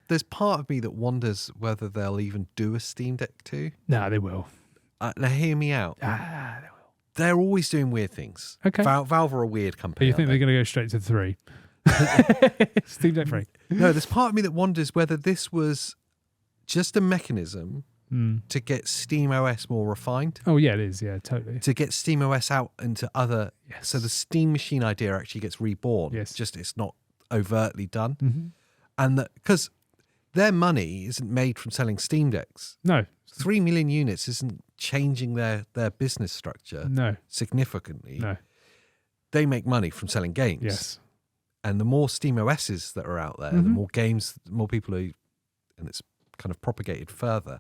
there's part of me that wonders whether they'll even do a Steam Deck 2. No, they will. Now, hear me out. They will. They're always doing weird things. Okay. Valve are a weird But company. you think they're going to go straight to 3? Steam Deck 3. No, there's part of me that wonders whether this was just a mechanism to get SteamOS more refined. Oh, yeah, it is. Yeah, totally. To get SteamOS out into other... Yes. So the Steam Machine idea actually gets reborn. Yes. Just it's not overtly done. Mm-hmm. And because their money isn't made from selling Steam Decks. No. 3 million units isn't changing their business structure No. significantly. No. They make money from selling games. Yes. And the more SteamOSs that are out there, the more games, the more people who... And it's kind of propagated further.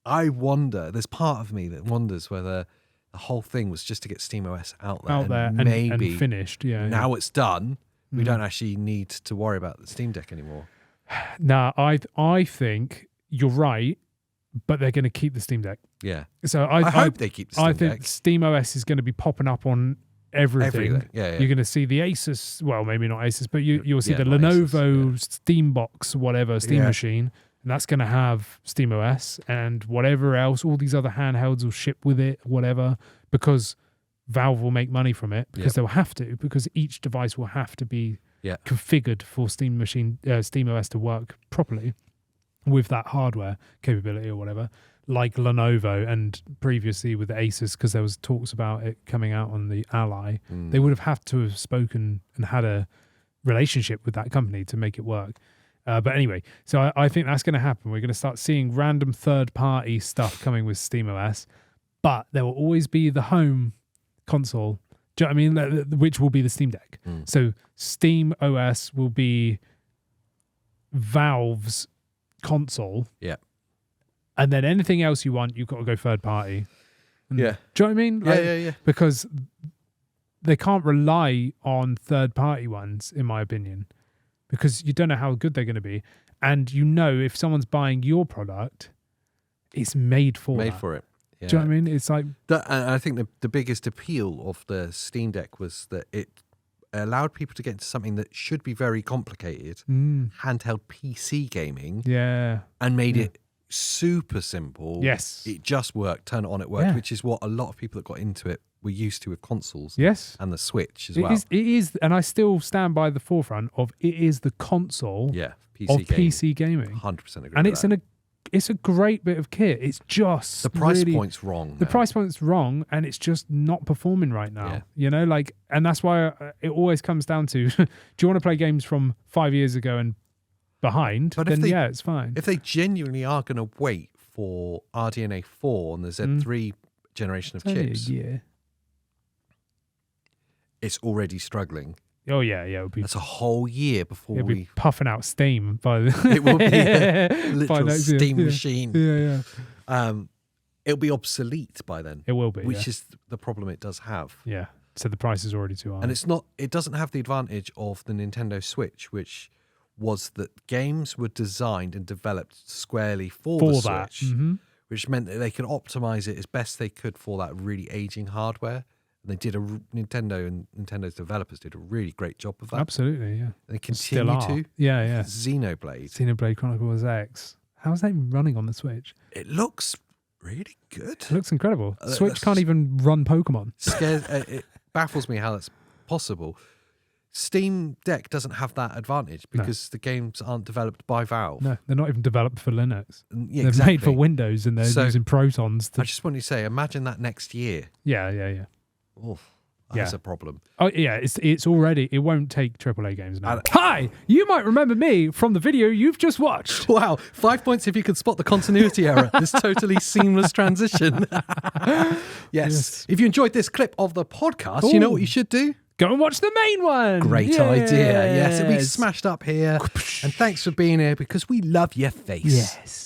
I wonder, there's part of me that wonders whether the whole thing was just to get SteamOS out there. And maybe finished. Yeah. now it's done. We don't actually need to worry about the Steam Deck anymore. No, I think you're right, but they're going to keep the Steam Deck. Yeah. So I hope they keep the Steam I Deck. think SteamOS is going to be popping up on everything. Yeah. You're going to see the Asus, well, maybe not Asus, but you'll see the not Lenovo Asus, Steambox, whatever, Steam Yeah. machine, and that's going to have SteamOS and whatever else, all these other handhelds will ship with it, whatever, because Valve will make money from it, because they'll have to, because each device will have to be configured for SteamOS to work properly with that hardware capability or whatever, like Lenovo and previously with the Asus, because there was talks about it coming out on the Ally. They would have had to have spoken and had a relationship with that company to make it work. But anyway, so I think that's going to happen. We're going to start seeing random third-party stuff coming with SteamOS, but there will always be the home console, do you know what I mean? Which will be the Steam Deck. So SteamOS will be Valve's console. Yeah. And then anything else you want, you've got to go third party. And, Yeah. do you know what I mean? Yeah. Because they can't rely on third party ones, in my opinion, because you don't know how good they're going to be. And you know, if someone's buying your product, it's made for it. Yeah. Do you know what I mean? It's like... I think the biggest appeal of the Steam Deck was that it allowed people to get into something that should be very complicated, handheld PC gaming, and made it super simple. Yes. It just worked, turn it on, it worked, which is what a lot of people that got into it were used to with consoles. Yes. And the Switch as well. It is, and I still stand by the forefront of it is the console PC gaming. 100% agree and with it's a great bit of kit. It's just the price point's wrong. The price point's wrong, and it's just not performing right now. Yeah. You know, like, and that's why it always comes down to: do you want to play games from 5 years ago and behind? But then it's fine. If they genuinely are going to wait for RDNA 4 and the Z3 generation of chips, it's already struggling. Oh yeah, it would be. That's a whole year before it'll be puffing out steam by the. It will be a literal steam machine. Yeah. It'll be obsolete by then. It will be, which is the problem it does have. Yeah. So the price is already too high, and it doesn't have the advantage of the Nintendo Switch, which was that games were designed and developed squarely for the Switch, which meant that they could optimize it as best they could for that really aging hardware. They did Nintendo's developers did a really great job of that. Absolutely, yeah. They continue to. Yeah. Xenoblade Chronicles X. How is that even running on the Switch? It looks really good. It looks incredible. Switch can't even run Pokemon. It baffles me how that's possible. Steam Deck doesn't have that advantage because the games aren't developed by Valve. No, they're not even developed for Linux. Yeah, they're made for Windows, and they're using Protons. I just want to say, imagine that next year. Yeah. Oh, that's a problem. Oh yeah, it's already. It won't take AAA games now. Hi, you might remember me from the video you've just watched. Wow, 5 points if you could spot the continuity error. This totally seamless transition. Yes. If you enjoyed this clip of the podcast, you know what you should do? Go and watch the main one. Great idea. Yes, it'll be smashed up here. And thanks for being here because we love your face. Yes.